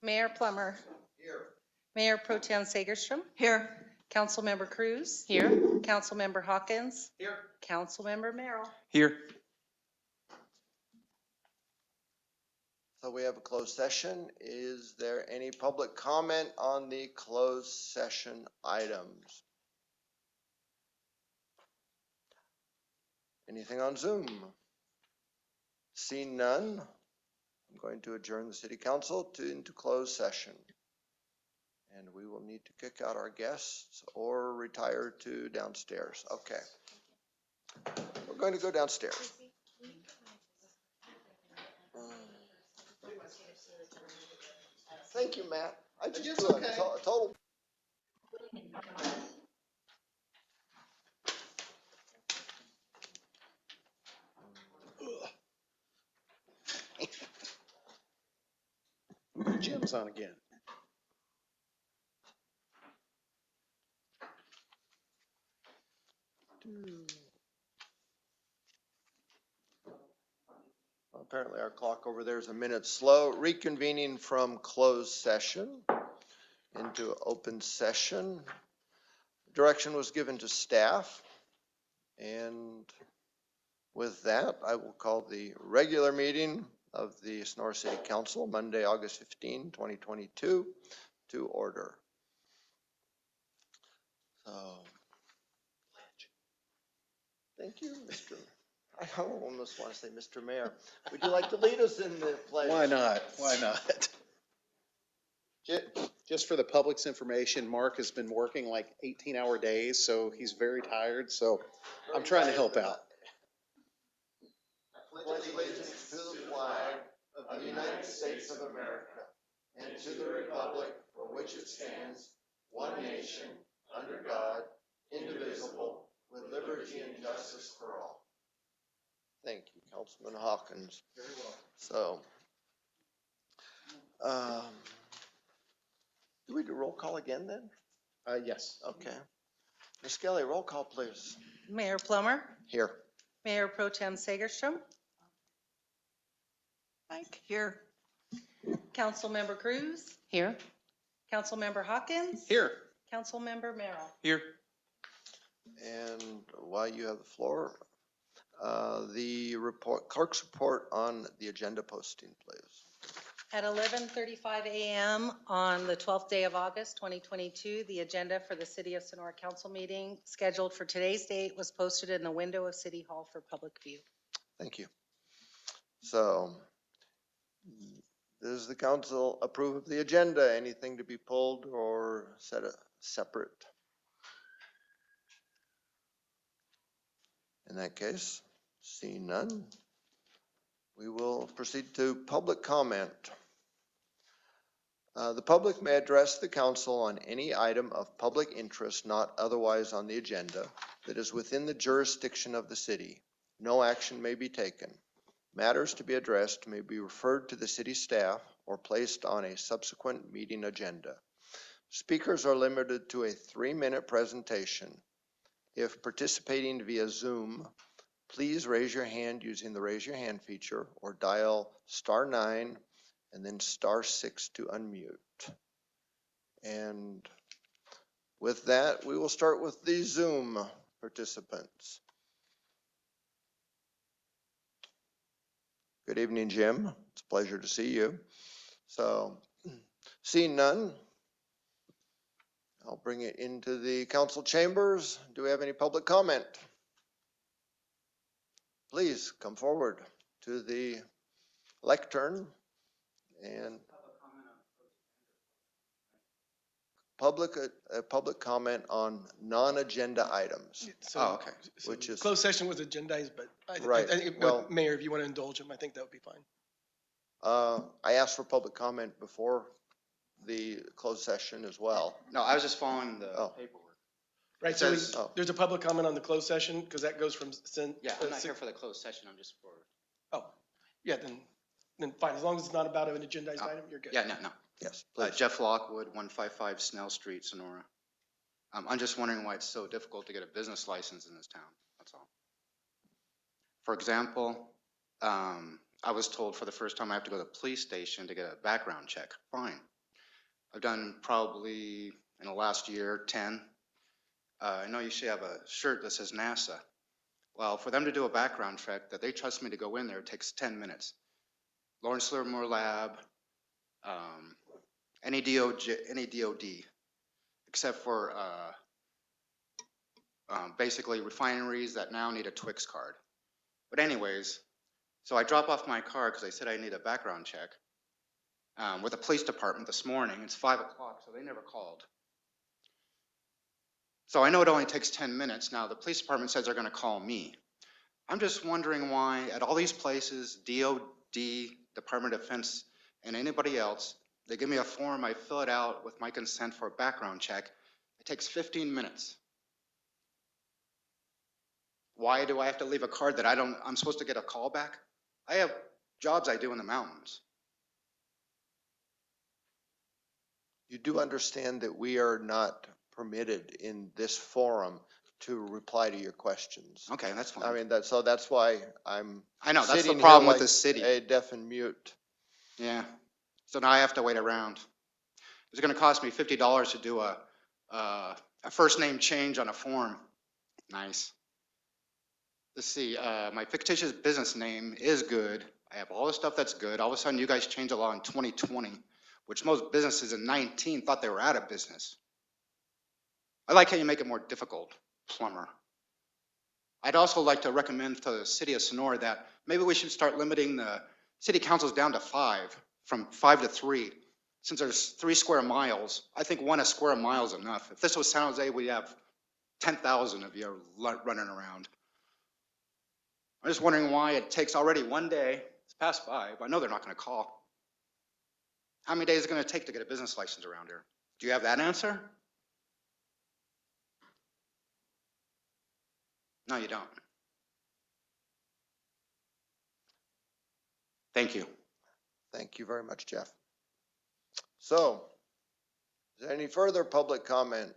Mayor Plummer. Here. Mayor Pro Tem Sagerstrom. Here. Councilmember Cruz. Here. Councilmember Hawkins. Here. Councilmember Merrill. Here. So we have a closed session. Is there any public comment on the closed session items? Anything on Zoom? Seeing none, I'm going to adjourn the city council into closed session. And we will need to kick out our guests or retire to downstairs. Okay. We're going to go downstairs. Thank you, Matt. I just do a total. Jim's on again. Apparently our clock over there is a minute slow. Reconvening from closed session into open session. Direction was given to staff. And with that, I will call the regular meeting of the Sonora City Council, Monday, August 15, 2022, to order. So, thank you, Mr. I almost want to say Mr. Mayor. Would you like to lead us in the pledge? Why not? Why not? Just for the public's information, Mark has been working like 18-hour days, so he's very tired. So I'm trying to help out. I pledge allegiance to the flag of the United States of America and to the republic for which it stands, one nation, under God, indivisible, with liberty and justice for all. Thank you, Councilman Hawkins. Very well. So, do we do roll call again then? Yes. Okay. Ms. Kelly, roll call, please. Mayor Plummer. Here. Mayor Pro Tem Sagerstrom. Mike. Here. Councilmember Cruz. Here. Councilmember Hawkins. Here. Councilmember Merrill. Here. And while you have the floor, the report, clerk's report on the agenda posting, please. At 11:35 a.m. on the 12th day of August, 2022, the agenda for the City of Sonora Council meeting scheduled for today's date was posted in the window of City Hall for public view. Thank you. So, does the council approve of the agenda? Anything to be pulled or set separate? In that case, seeing none, we will proceed to public comment. The public may address the council on any item of public interest not otherwise on the agenda that is within the jurisdiction of the city. No action may be taken. Matters to be addressed may be referred to the city staff or placed on a subsequent meeting agenda. Speakers are limited to a 3-minute presentation. If participating via Zoom, please raise your hand using the raise your hand feature or dial *9 and then *6 to unmute. And with that, we will start with the Zoom participants. Good evening, Jim. It's a pleasure to see you. So, seeing none, I'll bring it into the council chambers. Do we have any public comment? Please come forward to the lectern and public comment on non-agenda items. So, okay. So which is closed session was agendized, but right. Well, Mayor, if you want to indulge him, I think that would be fine. I asked for public comment before the closed session as well. No, I was just following the paperwork. Right, so there's a public comment on the closed session because that goes from. Yeah, I'm not here for the closed session. I'm just for. Oh, yeah, then fine. As long as it's not about an agendized item, you're good. Yeah, no. Yes, please. Jeff Lockwood, 155 Snell Street, Sonora. I'm just wondering why it's so difficult to get a business license in this town. That's all. For example, I was told for the first time I have to go to the police station to get a background check. Fine. I've done probably in the last year, 10. I know you should have a shirt that says NASA. Well, for them to do a background check that they trust me to go in there, it takes 10 minutes. Lawrence Livermore Lab, um, any DOD, except for basically refineries that now need a Twix card. But anyways, so I drop off my car because they said I need a background check with the police department this morning. It's 5 o'clock, so they never called. So I know it only takes 10 minutes. Now the police department says they're going to call me. I'm just wondering why at all these places, DOD, Department of Defense, and anybody else, they give me a form, I fill it out with my consent for a background check. It takes 15 minutes. Why do I have to leave a card that I'm supposed to get a call back? I have jobs I do in the mountains. You do understand that we are not permitted in this forum to reply to your questions. Okay, that's fine. I mean, so that's why I'm I know, that's the sitting here problem with like the city. a deaf and mute. Yeah, so now I have to wait around. It's gonna cost me $50 to do a first name change on a form. Nice. Let's see, my fictitious business name is good. I have all the stuff that's good. All of a sudden, you guys changed the law in 2020, which most businesses in 19 thought they were out of business. I like how you make it more difficult, plumber. I'd also like to recommend to the city of Sonora that maybe we should start limiting the city councils down to 5, from 5 to 3. Since there's 3 square miles, I think 1 a square mile is enough. If this was San Jose, we'd have 10,000 of you running around. I'm just wondering why it takes already 1 day. It's past 5. I know they're not going to call. How many days is it going to take to get a business license around here? Do you have that answer? No, you don't. Thank you. Thank you very much, Jeff. So, is there any further public comment?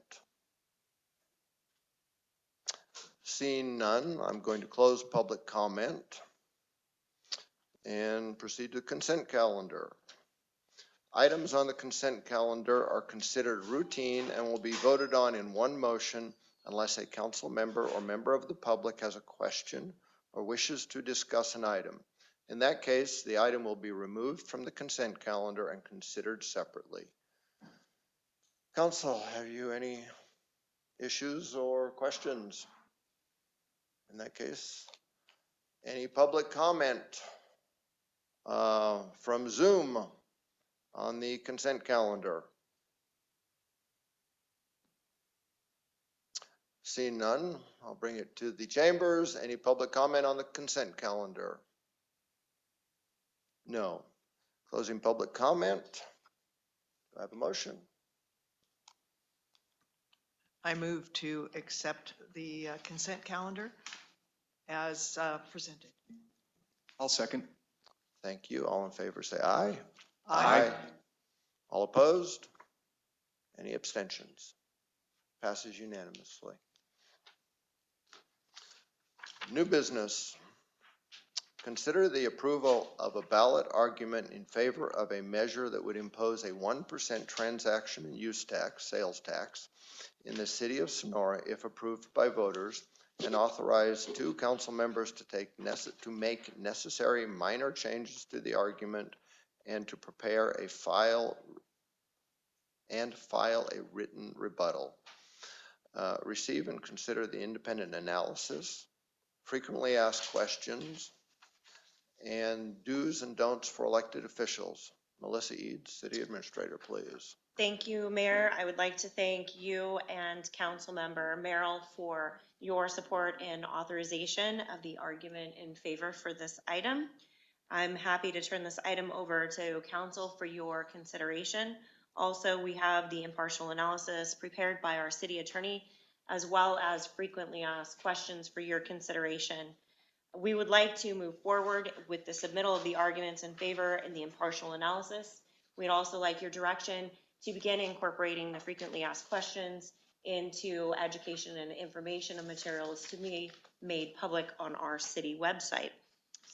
Seeing none, I'm going to close public comment and proceed to consent calendar. Items on the consent calendar are considered routine and will be voted on in one motion unless a council member or member of the public has a question or wishes to discuss an item. In that case, the item will be removed from the consent calendar and considered separately. Council, have you any issues or questions? In that case, any public comment from Zoom on the consent calendar? Seeing none, I'll bring it to the chambers. Any public comment on the consent calendar? No. Closing public comment. Do I have a motion? I move to accept the consent calendar as presented. I'll second. Thank you. All in favor say aye. Aye. All opposed? Any abstentions? Passes unanimously. New business. Consider the approval of a ballot argument in favor of a measure that would impose a 1% transaction and use tax, sales tax, in the city of Sonora if approved by voters, and authorize 2 council members to make necessary minor changes to the argument and to prepare a file a written rebuttal. Receive and consider the independent analysis, frequently asked questions, and do's and don'ts for elected officials. Melissa Eads, City Administrator, please. Thank you, Mayor. I would like to thank you and Councilmember Merrill for your support and authorization of the argument in favor for this item. I'm happy to turn this item over to Council for your consideration. Also, we have the impartial analysis prepared by our City Attorney, as well as frequently asked questions for your consideration. We would like to move forward with the submittal of the arguments in favor and the impartial analysis. We'd also like your direction to begin incorporating the frequently asked questions into education and information and materials to be made public on our city website.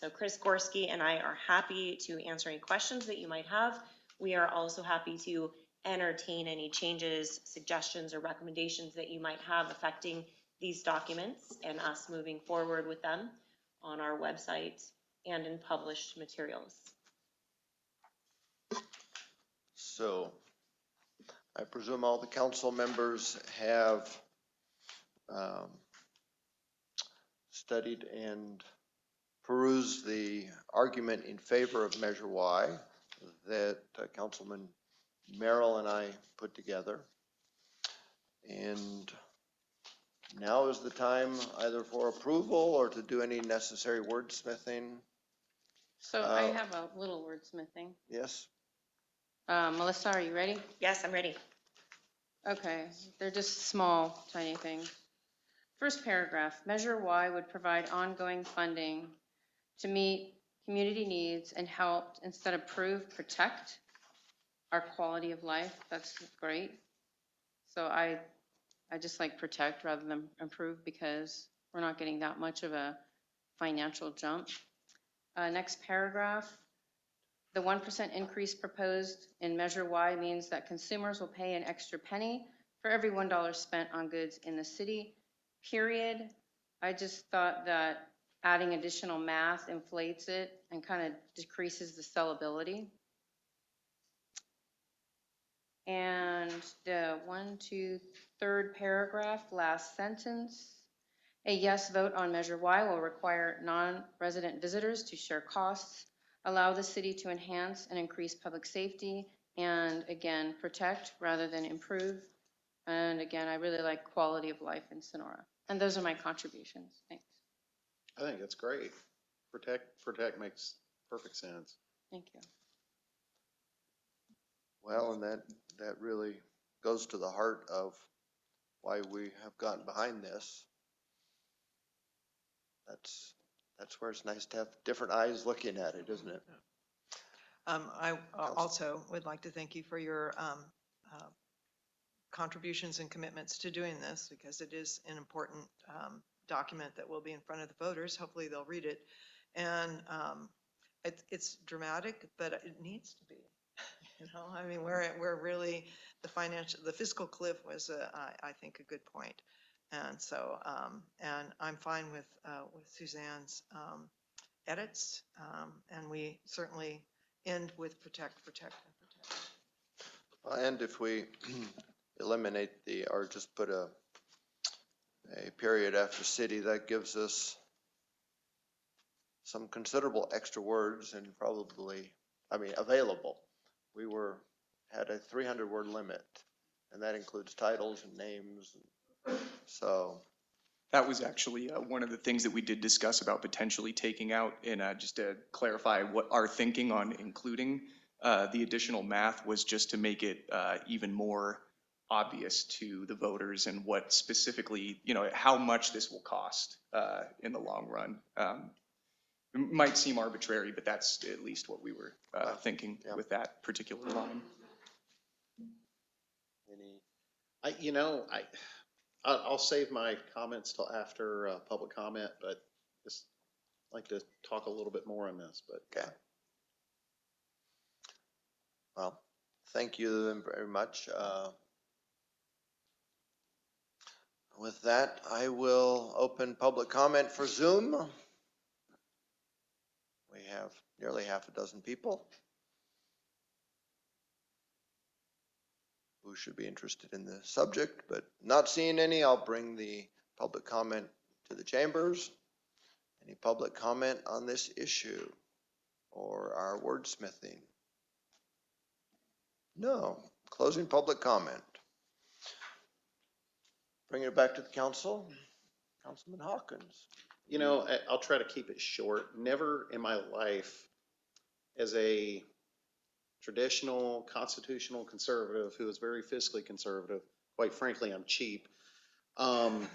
So Chris Gorski and I are happy to answer any questions that you might have. We are also happy to entertain any changes, suggestions, or recommendations that you might have affecting these documents and us moving forward with them on our website and in published materials. So I presume all the council members have studied and perused the argument in favor of Measure Y that Councilman Merrill and I put together. And now is the time either for approval or to do any necessary wordsmithing. So I have a little wordsmithing. Yes? Melissa, are you ready? Yes, I'm ready. Okay, they're just small, tiny things. First paragraph, Measure Y would provide ongoing funding to meet community needs and help instead of protect our quality of life. That's great. So I just like protect rather than improve because we're not getting that much of a financial jump. Next paragraph, the 1% increase proposed in Measure Y means that consumers will pay an extra penny for every $1 spent on goods in the city, period. I just thought that adding additional math inflates it and kind of decreases the sellability. And the third paragraph, last sentence. A yes vote on Measure Y will require non-resident visitors to share costs, allow the city to enhance and increase public safety, and again, protect rather than improve. And again, I really like quality of life in Sonora. And those are my contributions. Thanks. I think that's great. Protect makes perfect sense. Thank you. Well, and that really goes to the heart of why we have gotten behind this. That's where it's nice to have different eyes looking at it, isn't it? I also would like to thank you for your contributions and commitments to doing this, because it is an important document that will be in front of the voters. Hopefully they'll read it. And it's dramatic, but it needs to be. You know, I mean, we're really, the fiscal cliff was, I think, a good point. And so, and I'm fine with Suzanne's edits, and we certainly end with protect, protect, and protect. And if we eliminate or just put a period after city, that gives us some considerable extra words and probably, available. We had a 300-word limit, and that includes titles and names. So That was actually one of the things that we did discuss about potentially taking out. And just to clarify what our thinking on including the additional math was, just to make it even more obvious to the voters and what specifically, how much this will cost in the long run. It might seem arbitrary, but that's at least what we were thinking with that particular line. I'll save my comments till after public comment, but just like to talk a little bit more on this. But okay. Well, thank you very much. With that, I will open public comment for Zoom. We have nearly half a dozen people who should be interested in the subject, but not seeing any. I'll bring the public comment to the chambers. Any public comment on this issue or our wordsmithing? No. Closing public comment. Bring it back to the council. Councilman Hawkins. I'll try to keep it short. Never in my life, as a traditional constitutional conservative who is very fiscally conservative, quite frankly, I'm cheap. I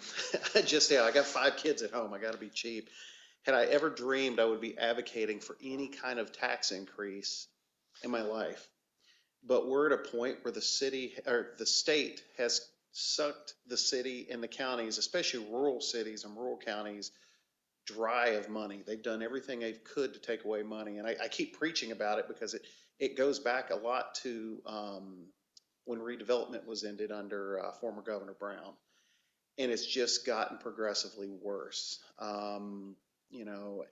got 5 kids at home. I got to be cheap. Had I ever dreamed I would be advocating for any kind of tax increase in my life? But we're at a point where the state has sucked the city and the counties, especially rural cities and rural counties, dry of money. They've done everything they could to take away money. And I keep preaching about it because it goes back a lot to when redevelopment was ended under former Governor Brown. And it's just gotten progressively worse. You know,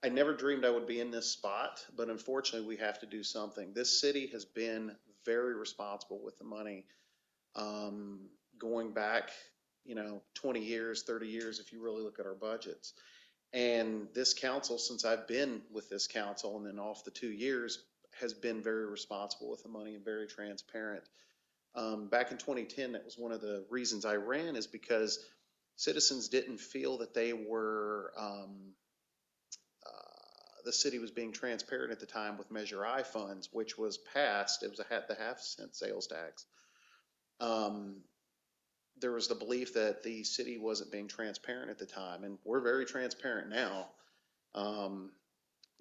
I never dreamed I would be in this spot, but unfortunately we have to do something. This city has been very responsible with the money, going back, 20 years, 30 years, if you really look at our budgets. And this council, since I've been with this council and then off the 2 years, has been very responsible with the money and very transparent. Back in 2010, that was one of the reasons I ran, is because citizens didn't feel that they were, the city was being transparent at the time with Measure I funds, which was passed. It was the half-cent sales tax. There was the belief that the city wasn't being transparent at the time, and we're very transparent now.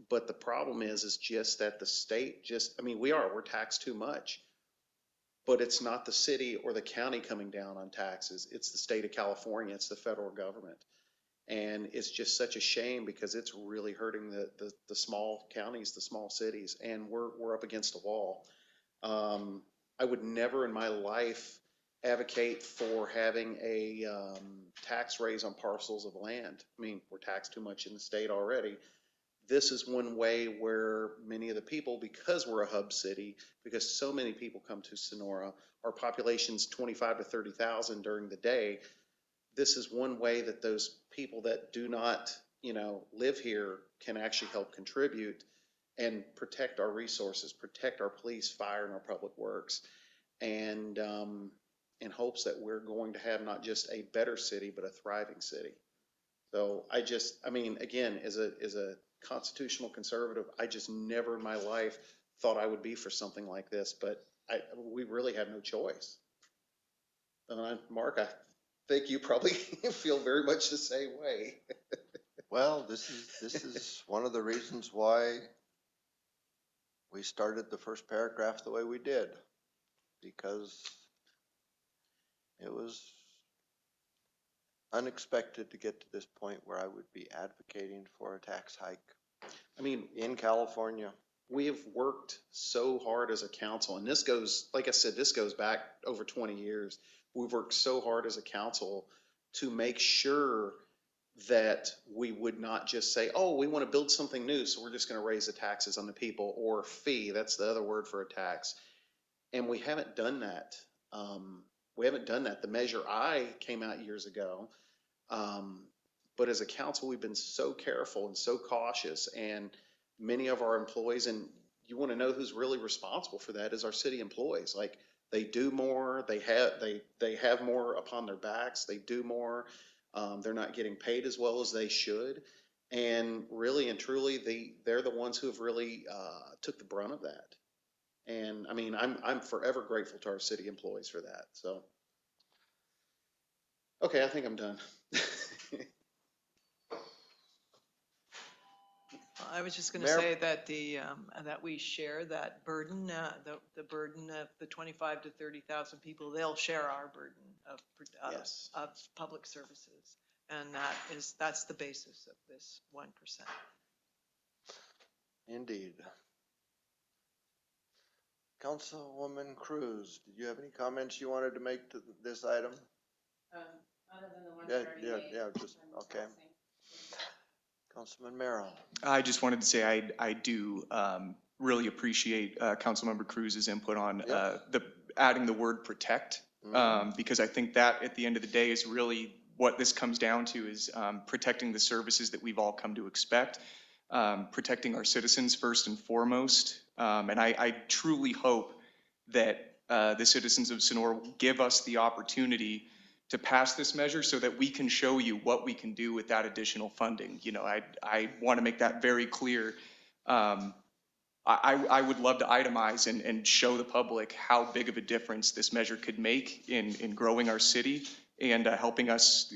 But the problem is just that the state we're taxed too much, but it's not the city or the county coming down on taxes. It's the state of California. It's the federal government. And it's just such a shame because it's really hurting the small counties, the small cities, and we're up against a wall. I would never in my life advocate for having a tax raise on parcels of land. I mean, we're taxed too much in the state already. This is one way where many of the people, because we're a hub city, because so many people come to Sonora, our population's 25 to 30,000 during the day. This is one way that those people that do not, live here can actually help contribute and protect our resources, protect our police, fire, and our public works. And in hopes that we're going to have not just a better city, but a thriving city. So again, as a constitutional conservative, I just never in my life thought I would be for something like this, but we really have no choice. Mark, I think you probably feel very much the same way. Well, this is one of the reasons why we started the first paragraph the way we did, because it was unexpected to get to this point where I would be advocating for a tax hike in California. We have worked so hard as a council, and this goes, like I said, this goes back over 20 years. We've worked so hard as a council to make sure that we would not just say, oh, we want to build something new, so we're just going to raise the taxes on the people, or fee. That's the other word for a tax. And we haven't done that. The Measure I came out years ago. But as a council, we've been so careful and so cautious, and many of our employees, and you want to know who's really responsible for that, is our city employees. Like, they do more, they have more upon their backs, they do more. They're not getting paid as well as they should. And really and truly, they're the ones who have really took the brunt of that. And I mean, I'm forever grateful to our city employees for that. So, okay, I think I'm done. I was just going to Mayor? say that that we share that burden, the burden of the 25 to 30,000 people. They'll share our burden of Yes. of public services, and that's the basis of this 1%. Indeed. Councilwoman Cruz, did you have any comments you wanted to make to this item? Other than the ones Yeah, I already yeah, made. yeah, just, okay. Councilman Merrill. I just wanted to say I do really appreciate Councilmember Cruz's input on adding the word protect, because I think that at the end of the day is really what this comes down to, is protecting the services that we've all come to expect, protecting our citizens first and foremost. And I truly hope that the citizens of Sonora will give us the opportunity to pass this measure so that we can show you what we can do with that additional funding. I want to make that very clear. I would love to itemize and show the public how big of a difference this measure could make in growing our city and helping us,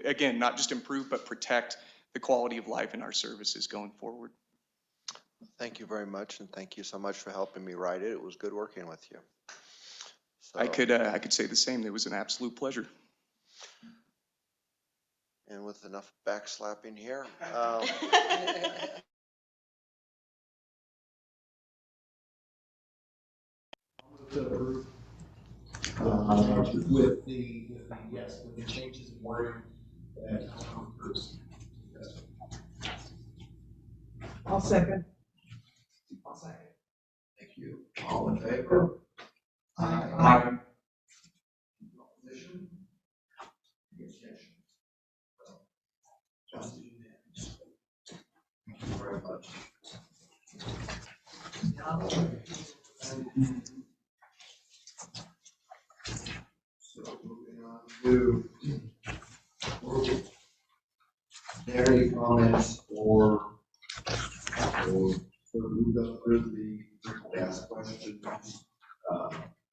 again, not just improve, but protect the quality of life in our services going forward. Thank you very much, and thank you so much for helping me write it. It was good working with you. So, I could say the same. It was an absolute pleasure. and with enough backslapping here. to approve. Yes, with the changes in wording that council approves. Yes. I'll second. I'll second. Thank you. All in favor? Aye. Opposition? Any abstention? Just unanimous. Thank you very much. So moving on to any comments or who go through the last questions.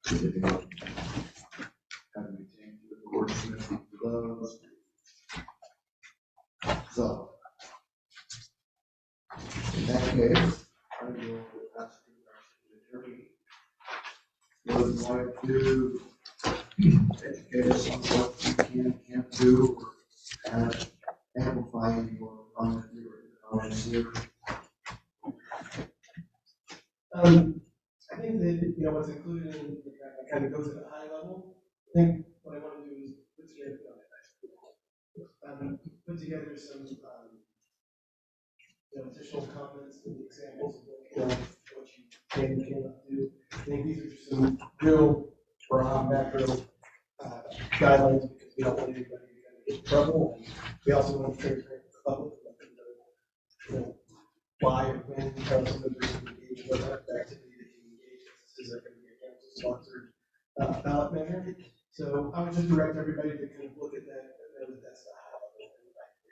Anything else? Have anything to the board committee closed? So, in that case, I will ask the attorney would like to educate us on what you can and can't do, or amplify your comments here. I think that, what's included in the draft kind of goes at a high level. I think what I want to do is put together some, additional comments and examples of what you can and cannot do. I think these are just some real broad macro guidelines because we don't want anybody to kind of get in trouble. And we also want to be transparent with the public, let them know, why and when council members engage, what type of activity they can engage. This is going to be a council-sponsored ballot measure. So I would just direct everybody to kind of look at that and know that that's the high level.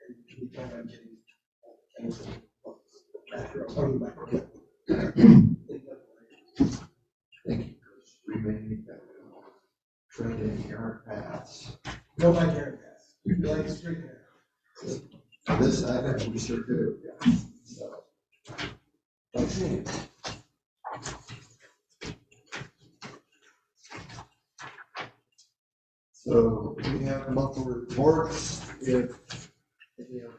And we kind of getting Thank you. Remaining trending errant paths. No like errant paths. We like straight hair. This I actually sure do. Yeah. So, okay. So we have monthly reports. If any of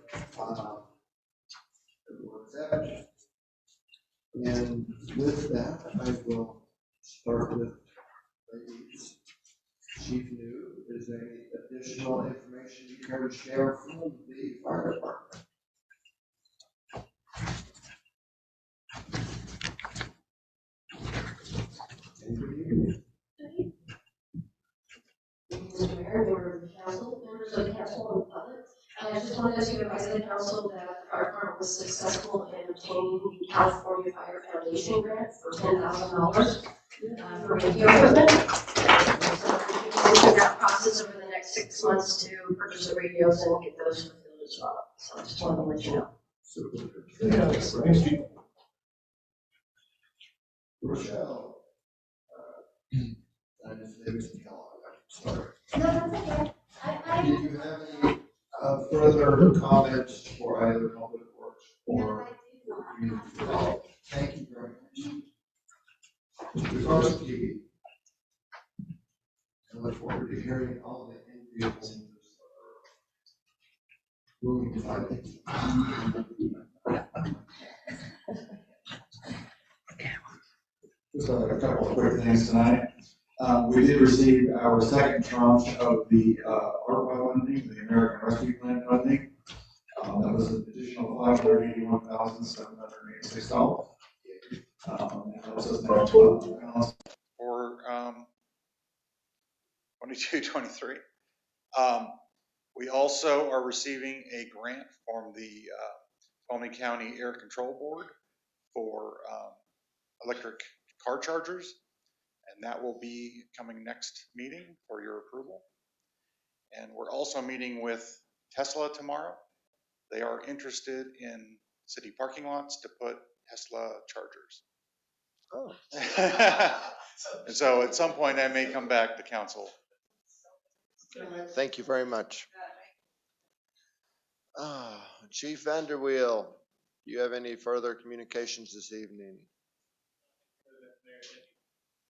everyone's at. And with that, I will start with ladies. Chief New, is there any additional information you care to share from the fire department? Mr. Mayor, members of the council, members of the council and the public. I just wanted to advise the council that the fire department was successful in obtaining the California Fire Foundation grant for $10,000 for radio equipment. So we'll go through that process over the next 6 months to purchase the radios and get those fulfilled as well. So I just wanted to let you know. Thanks, Chief. Rochelle. I just Davidson Kellogg. Sorry. No, that's okay. Do you have any further comments for either Public Works or Community Development? Thank you very much. Mr. Gorski. I look forward to hearing all the enviable things moving to finance. Just a couple of quick things tonight. We did receive our second tranche of the ARPA funding, the American Rescue Plan funding. That was an additional $581,786. That helps us balance for 22-23. We also are receiving a grant from the Palmy County Air Control Board for electric car chargers, and that will be coming next meeting for your approval. And we're also meeting with Tesla tomorrow. They are interested in city parking lots to put Tesla chargers. Oh. And so at some point I may come back to council. Thank you very much. Chief Vanderweel, do you have any further communications this evening?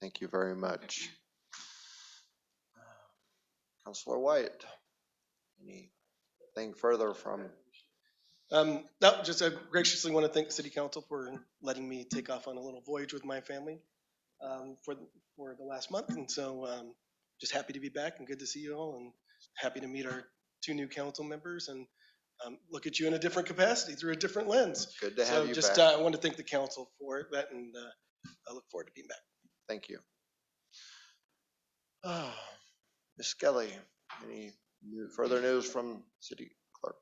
Thank you very much. Councilor White, anything further from? No, just I graciously want to thank the city council for letting me take off on a little voyage with my family. for the last month. And so just happy to be back and good to see you all and happy to meet our 2 new council members and look at you in a different capacity through a different lens. Good to have So you just back. I want to thank the council for that and I look forward to being back. Thank you. Ms. Skelly, any further news from city clerk?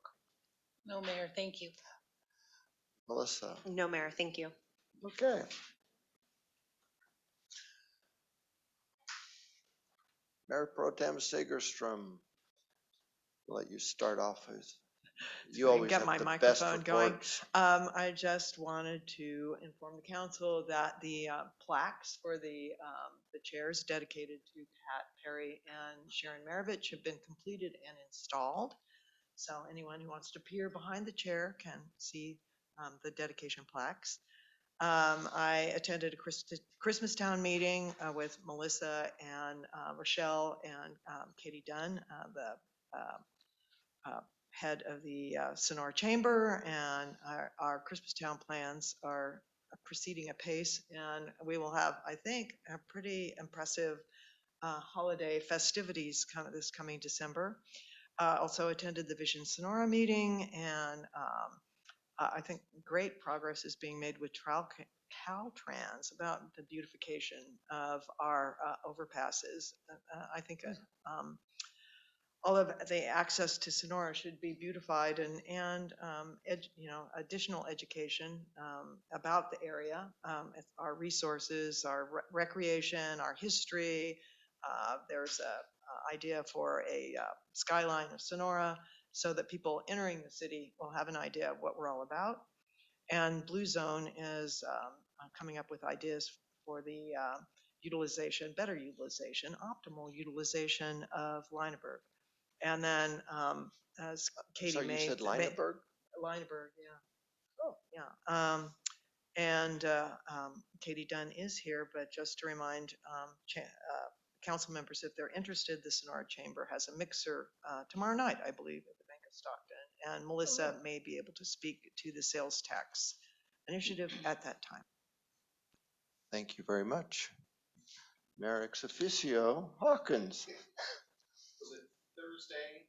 No, Mayor, thank you. Melissa? No, Mayor, thank you. Okay. Mayor Pro Tem Segerstrom, I'll let you start off. You always Get have my the best microphone going. reports. I just wanted to inform the council that the plaques for the chairs dedicated to Pat Perry and Sharon Maravich have been completed and installed. So anyone who wants to peer behind the chair can see the dedication plaques. I attended a Christmas Town meeting with Melissa and Rochelle and Katie Dunn, the head of the Sonora Chamber, and our Christmastown plans are proceeding apace, and we will have, I think, a pretty impressive holiday festivities this coming December. Also attended the Vision Sonora meeting, and I think great progress is being made with Caltrans about the beautification of our overpasses. I think all of the access to Sonora should be beautified and additional education about the area, our resources, our recreation, our history. There's a idea for a skyline of Sonora so that people entering the city will have an idea of what we're all about. And Blue Zone is coming up with ideas for the better utilization, optimal utilization of Lineberg. And then, as Katie So you May. said Lineberg? Lineberg, yeah. Oh, yeah. Katie Dunn is here, but just to remind council members, if they're interested, the Sonora Chamber has a mixer tomorrow night, I believe, at the Bank of Stockton. And Melissa may be able to speak to the sales tax initiative at that time. Thank you very much. Mayor ex officio Hawkins. Was it Thursday?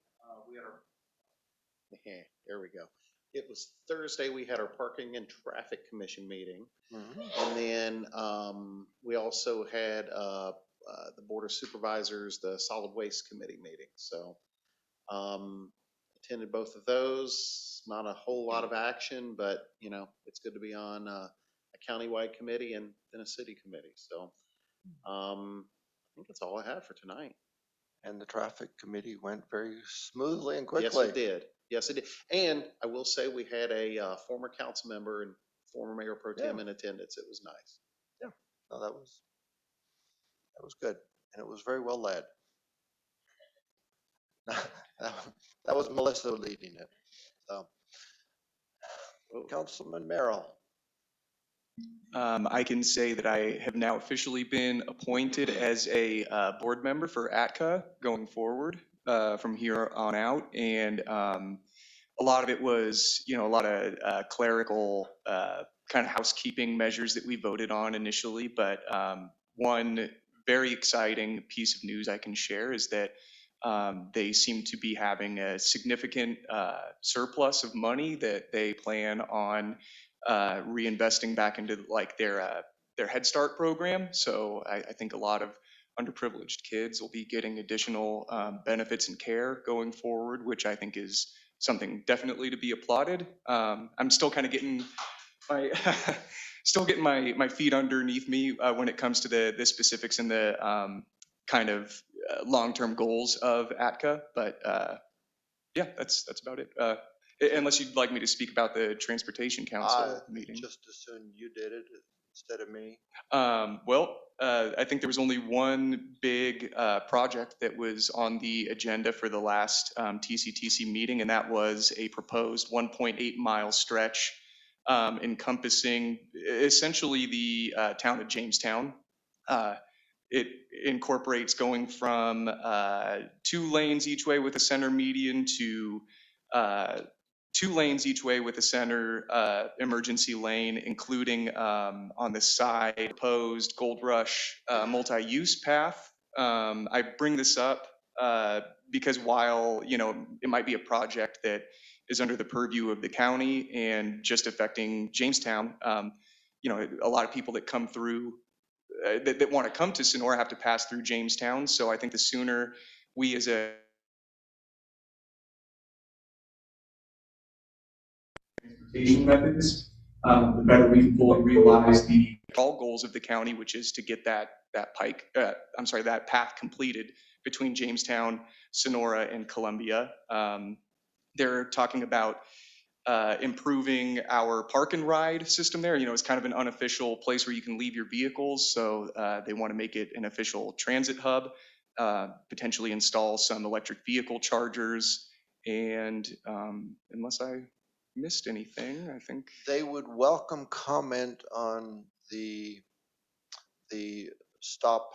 We had our, there we go. It was Thursday, we had our Parking and Traffic Commission meeting. And then we also had the Board of Supervisors, the Solid Waste Committee meeting. So attended both of those. Not a whole lot of action, but it's good to be on a countywide committee and then a city committee. So I think that's all I have for tonight. And the traffic committee went very smoothly and quickly. Yes, it did. Yes, it did. And I will say we had a former council member and former Mayor Pro Tem in attendance. It was nice. Yeah, no, that was good, and it was very well led. That was Melissa leading it. So, Councilman Merrill. I can say that I have now officially been appointed as a board member for ATCA going forward from here on out. And a lot of it was, a lot of clerical kind of housekeeping measures that we voted on initially. But one very exciting piece of news I can share is that they seem to be having a significant surplus of money that they plan on reinvesting back into like their Head Start program. So I think a lot of underprivileged kids will be getting additional benefits and care going forward, which I think is something definitely to be applauded. I'm still kind of getting my my feet underneath me when it comes to the specifics and the kind of long-term goals of ATCA, but yeah, that's about it. Unless you'd like me to speak about the Transportation Council meeting. Just as soon you did it instead of me. I think there was only one big project that was on the agenda for the last TCTC meeting, and that was a proposed 1.8 mile stretch encompassing essentially the town of Jamestown. It incorporates going from 2 lanes each way with a center median to 2 lanes each way with a center emergency lane, including on the side proposed Gold Rush multi-use path. I bring this up because while, you know, it might be a project that is under the purview of the county and just affecting Jamestown, you know, a lot of people that come through that want to come to Sonora have to pass through Jamestown. So I think the sooner we as a transportation methods, the better we can fully realize the all goals of the county, which is to get that that path completed between Jamestown, Sonora, and Columbia. They're talking about improving our park and ride system there. You know, it's kind of an unofficial place where you can leave your vehicles. So they want to make it an official transit hub, potentially install some electric vehicle chargers. And unless I missed anything, I think. They would welcome comment on the stop,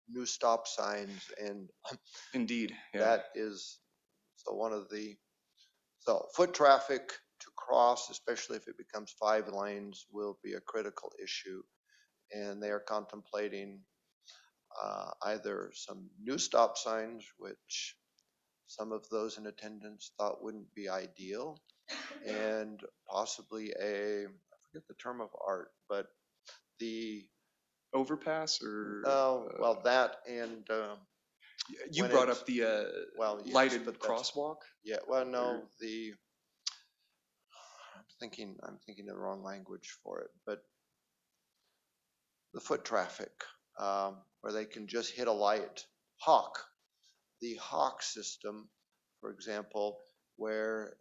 new stop signs, and Indeed, yeah. that is, so one of the, so foot traffic to cross, especially if it becomes 5 lanes, will be a critical issue. And they are contemplating either some new stop signs, which some of those in attendance thought wouldn't be ideal, and possibly I forget the term of art, but the Overpass or? well, that and You when brought it's- up the well, yes, lighted but that's- crosswalk? Yeah, well, no, I'm thinking of the wrong language for it, but the foot traffic, where they can just hit a light. The hawk system, for example, where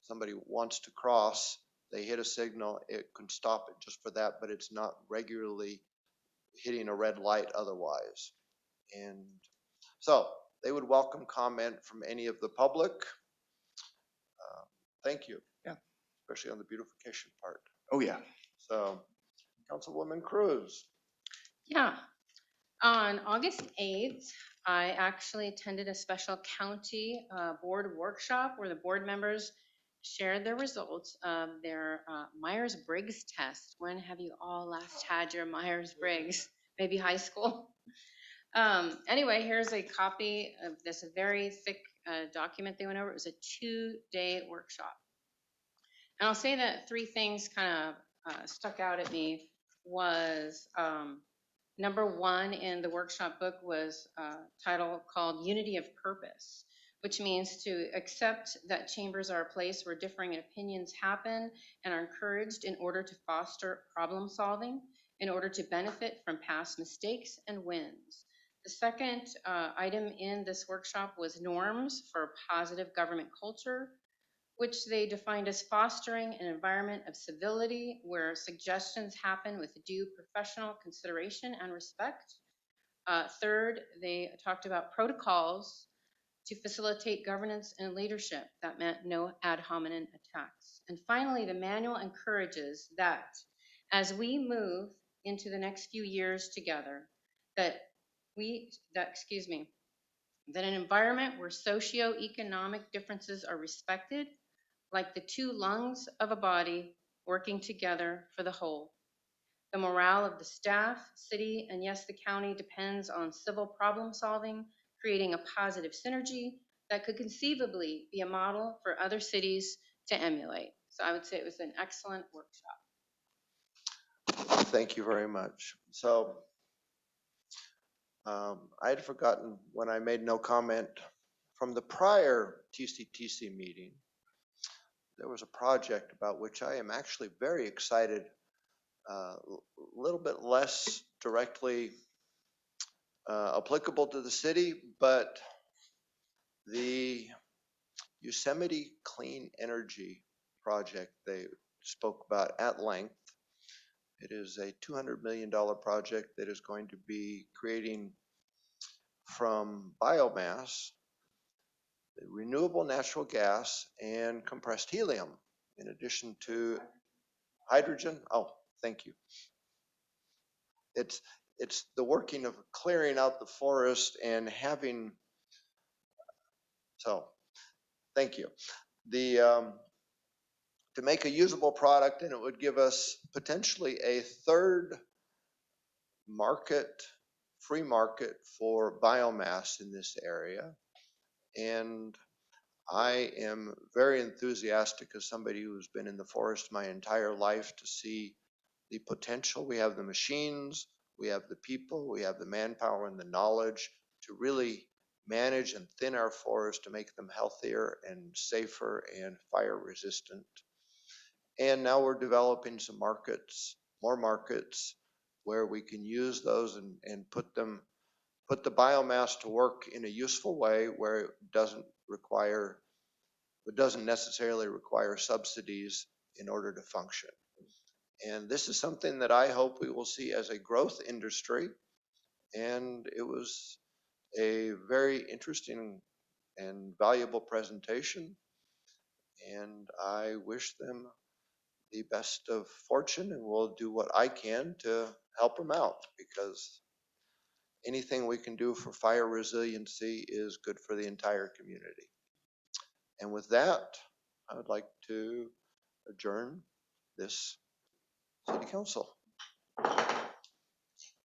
somebody wants to cross, they hit a signal, it can stop it just for that, but it's not regularly hitting a red light otherwise. And so they would welcome comment from any of the public. Thank you. Yeah. Especially on the beautification part. Oh, yeah. So, Councilwoman Cruz. Yeah. On August 8th, I actually attended a special county board workshop where the board members shared their results of their Myers-Briggs test. When have you all last had your Myers-Briggs? Maybe high school? Anyway, here's a copy of this very thick document they went over. It was a 2-day workshop. And I'll say that 3 things kind of stuck out at me was number 1 in the workshop book was a title called Unity of Purpose, which means to accept that chambers are a place where differing opinions happen and are encouraged in order to foster problem solving, in order to benefit from past mistakes and wins. The second item in this workshop was norms for positive government culture, which they defined as fostering an environment of civility where suggestions happen with due professional consideration and respect. Third, they talked about protocols to facilitate governance and leadership. That meant no ad hominem attacks. And finally, the manual encourages that as we move into the next few years together, that an environment where socioeconomic differences are respected, like the 2 lungs of a body working together for the whole. The morale of the staff, city, and yes, the county depends on civil problem solving, creating a positive synergy that could conceivably be a model for other cities to emulate. So I would say it was an excellent workshop. Thank you very much. So I had forgotten when I made no comment from the prior TCTC meeting. There was a project about which I am actually very excited, a little bit less directly applicable to the city, but the Yosemite Clean Energy project they spoke about at length. It is a $200 million project that is going to be creating from biomass, renewable natural gas, and compressed helium, in addition to hydrogen. Oh, thank you. It's the working of clearing out the forest and having, so thank you. to make a usable product, and it would give us potentially a third market, free market for biomass in this area. And I am very enthusiastic as somebody who's been in the forest my entire life to see the potential. We have the machines, we have the people, we have the manpower and the knowledge to really manage and thin our forests to make them healthier and safer and fire resistant. And now we're developing some markets, more markets, where we can use those and put the biomass to work in a useful way where it doesn't necessarily require subsidies in order to function. And this is something that I hope we will see as a growth industry. And it was a very interesting and valuable presentation. And I wish them the best of fortune, and will do what I can to help them out, because anything we can do for fire resiliency is good for the entire community. And with that, I would like to adjourn this city council.